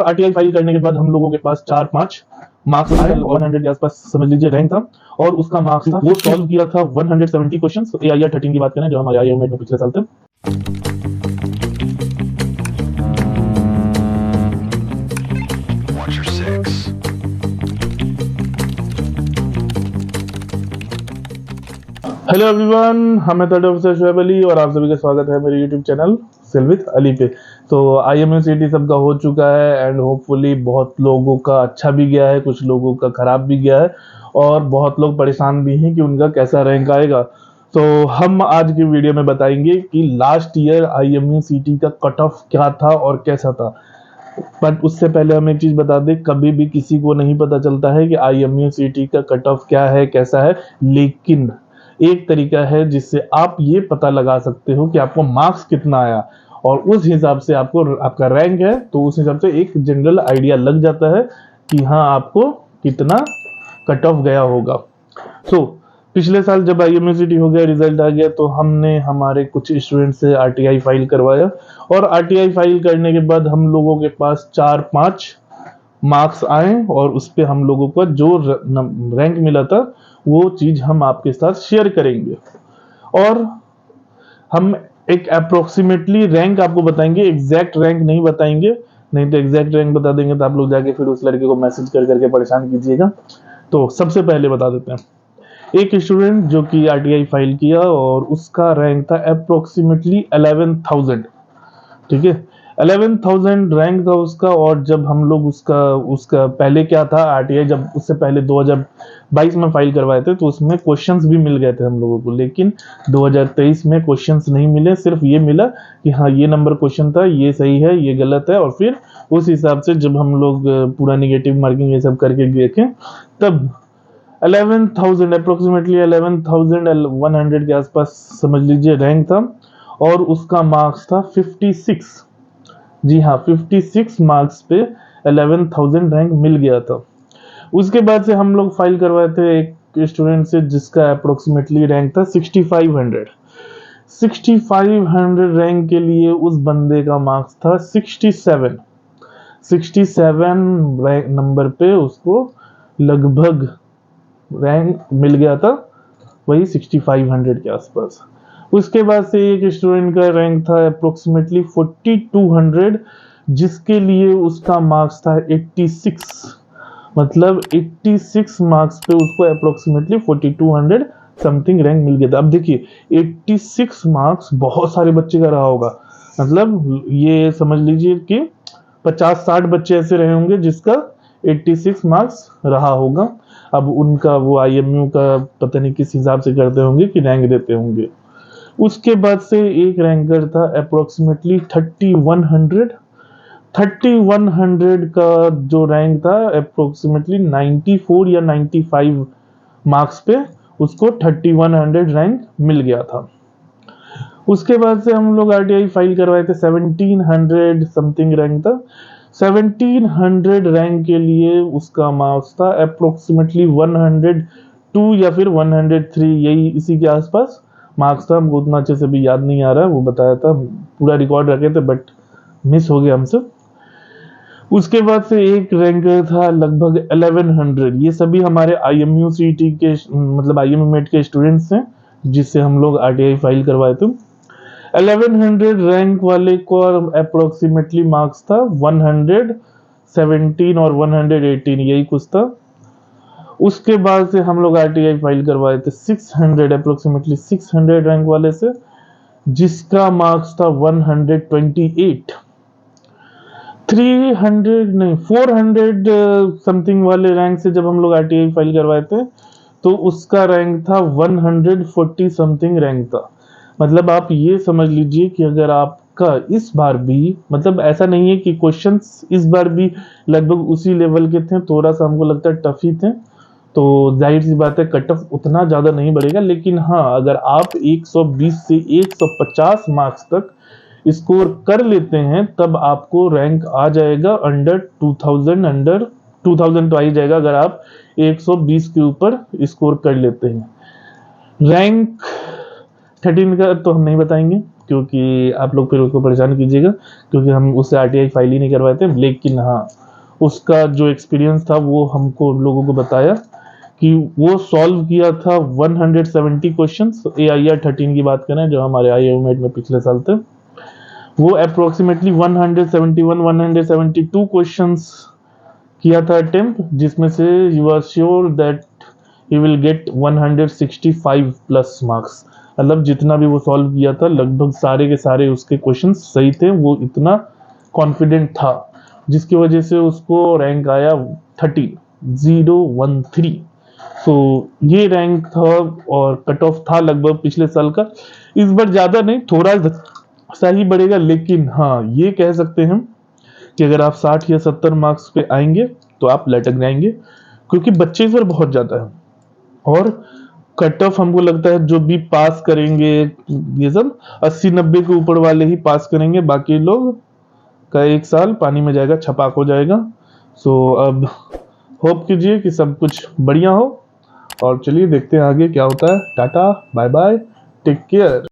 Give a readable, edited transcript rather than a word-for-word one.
RTI file करने के बाद हम लोगों के पास 4-5 मार्क्स आए, 100 के आसपास समझ लीजिए रैंक था, और उसका मार्क्स था वो सॉल्व किया था 170 क्वेश्चंस एआईआर 13 की बात करें जो हमारे आईआईएम में पिछले साल थे। हेलो एवरीवन, हम प्रोफेसर शुएब अली और आप सभी का स्वागत है मेरे YouTube channel cell with Ali पे। तो आईएमयूसीटी सबका हो चुका है एंड होपफुली बहुत लोगों का अच्छा भी गया है, कुछ लोगों का खराब भी गया है और बहुत लोग परेशान भी हैं कि उनका कैसा रैंक आएगा। तो हम आज की वीडियो में बताएंगे कि लास्ट ईयर आईएमयूसीटी का कट ऑफ क्या था और कैसा था। बट उससे पहले हम एक चीज बता दें, कभी भी किसी को नहीं पता चलता है कि आईएमयूसीटी का कट ऑफ क्या है कैसा है, लेकिन एक तरीका है जिससे आप ये पता लगा सकते हो कि आपको मार्क्स कितना आया और उस हिसाब से आपको आपका रैंक है तो उस हिसाब से एक जनरल आइडिया लग जाता है कि हाँ आपको कितना कट ऑफ गया होगा। पिछले साल जब आईएमयूसीटी हो गया, रिजल्ट आ गया, तो हमने हमारे कुछ स्टूडेंट से आरटीआई फाइल करवाया और आरटीआई फाइल करने के बाद हम लोगों के पास 4-5 मार्क्स आए और उस पे हम लोगों को जो रैंक मिला था वो चीज हम आपके साथ शेयर करेंगे और हम एक अप्रोक्सीमेटली रैंक आपको बताएंगे, एग्जैक्ट रैंक नहीं बताएंगे, नहीं तो एग्जैक्ट रैंक बता देंगे तो आप लोग जाके फिर उस लड़के को मैसेज कर करके परेशान कीजिएगा। तो सबसे पहले बता देते हैं, एक स्टूडेंट जो कि आरटीआई फाइल किया और उसका रैंक था अप्रोक्सीमेटली 11,000। ठीक है, 11,000 रैंक था उसका। और जब हम लोग उसका पहले क्या था, आरटीआई जब उससे पहले 2022 में फाइल करवाए थे तो उसमें क्वेश्चंस भी मिल गए थे हम लोगों को, लेकिन 2023 में क्वेश्चंस नहीं मिले, सिर्फ ये मिला कि हाँ ये नंबर क्वेश्चन था, ये सही है ये गलत है, और फिर उस हिसाब से जब हम लोग पूरा निगेटिव मार्किंग ये सब करके देखें तब 11,000 अप्रोक्सीमेटली 11,100 के आसपास समझ लीजिए रैंक था और उसका मार्क्स था 56। जी हाँ, 56 मार्क्स पे 11,000 रैंक मिल गया था। उसके बाद से हम लोग फाइल करवाए थे एक स्टूडेंट से जिसका अप्रोक्सीमेटली रैंक था 6500। 6500 रैंक के लिए उस बंदे का मार्क्स था 67। 67 रैंक नंबर पे उसको लगभग रैंक मिल गया था, वही 6500 के आसपास। उसके बाद से एक स्टूडेंट का रैंक था अप्रोक्सीमेटली 4200 जिसके लिए उसका मार्क्स था 86। मतलब 86 मार्क्स पे उसको अप्रोक्सीमेटली 4200 समथिंग रैंक मिल गया था। अब देखिए 86 मार्क्स बहुत सारे बच्चे का रहा होगा, मतलब ये समझ लीजिए कि 50-60 बच्चे ऐसे रहे होंगे जिसका 86 मार्क्स रहा होगा। अब उनका वो आईएमयू का पता नहीं किस हिसाब से करते होंगे कि रैंक देते होंगे। उसके बाद से एक रैंकर था अप्रोक्सीमेटली 3100। 3100 का जो रैंक था अप्रोक्सीमेटली 94 या 95 मार्क्स पे उसको 3100 रैंक मिल गया था। उसके बाद से हम लोग आरटीआई फाइल करवाए थे, 1700 समथिंग रैंक था। 1700 रैंक के लिए उसका मार्क्स था अप्रोक्सीमेटली 102 या फिर 103, यही इसी के आसपास मार्क्स था। हमको उतना अच्छे से भी याद नहीं आ रहा है, वो बताया था, पूरा रिकॉर्ड रखे थे बट मिस हो गया हमसे। उसके बाद से एक रैंकर था लगभग 1100। ये सभी हमारे आईएमयूसीटी के मतलब आईएमएमेट के स्टूडेंट्स हैं जिससे हम लोग आरटीआई फाइल करवाए थे। 1100 रैंक वाले को अप्रोक्सीमेटली मार्क्स था 117 और 118, यही कुछ था। उसके बाद से हम लोग आरटीआई फाइल करवाए थे 600 अप्रोक्सीमेटली 600 रैंक वाले से जिसका मार्क्स था 128। 300 नहीं 400 समथिंग वाले रैंक से जब हम लोग आरटीआई फाइल करवाए थे तो उसका रैंक था 140 समथिंग रैंक था। मतलब आप ये समझ लीजिए कि अगर आपका इस बार भी, मतलब ऐसा नहीं है कि क्वेश्चंस इस बार भी लगभग उसी लेवल के थे, थोड़ा सा हमको लगता है टफ ही थे, तो जाहिर सी बात है कट ऑफ उतना ज़्यादा नहीं बढ़ेगा। लेकिन हाँ, अगर आप 120 से 150 मार्क्स तक स्कोर कर लेते हैं तब आपको रैंक आ जाएगा अंडर 2000 तो आ ही जाएगा अगर आप 120 के ऊपर स्कोर कर लेते हैं। रैंक 13 का तो हम नहीं बताएंगे क्योंकि आप लोग फिर उसको परेशान कीजिएगा, क्योंकि हम उससे आरटीआई फाइल ही नहीं करवाए थे। लेकिन हाँ, उसका जो एक्सपीरियंस था वो हमको लोगों को बताया कि वो सॉल्व किया था 170 क्वेश्चंस। AIR 13 की बात करें जो हमारे IIMET में पिछले साल थे, वो अप्रोक्सीमेटली 171 172 क्वेश्चंस किया था अटेम्प्ट, जिसमें से you are sure that you will get 165 plus marks. मतलब जितना भी वो सॉल्व किया था लगभग सारे के सारे उसके क्वेश्चन सही थे, वो इतना कॉन्फिडेंट था, जिसकी वजह से उसको रैंक आया 30,013। सो ये रैंक था और कट ऑफ था लगभग पिछले साल का। इस बार ज्यादा नहीं, थोड़ा सा ही बढ़ेगा, लेकिन हाँ ये कह सकते हैं कि अगर आप 60 या 70 मार्क्स पे आएंगे तो आप लटक जाएंगे, क्योंकि बच्चे इस बार बहुत ज्यादा है। और कट ऑफ हमको लगता है जो भी पास करेंगे ये सब 80-90 के ऊपर वाले ही पास करेंगे, बाकी लोग का एक साल पानी में जाएगा, छपाक हो जाएगा। सो अब होप कीजिए कि सब कुछ बढ़िया हो, और चलिए देखते हैं आगे क्या होता है। टाटा, बाय बाय, टेक केयर।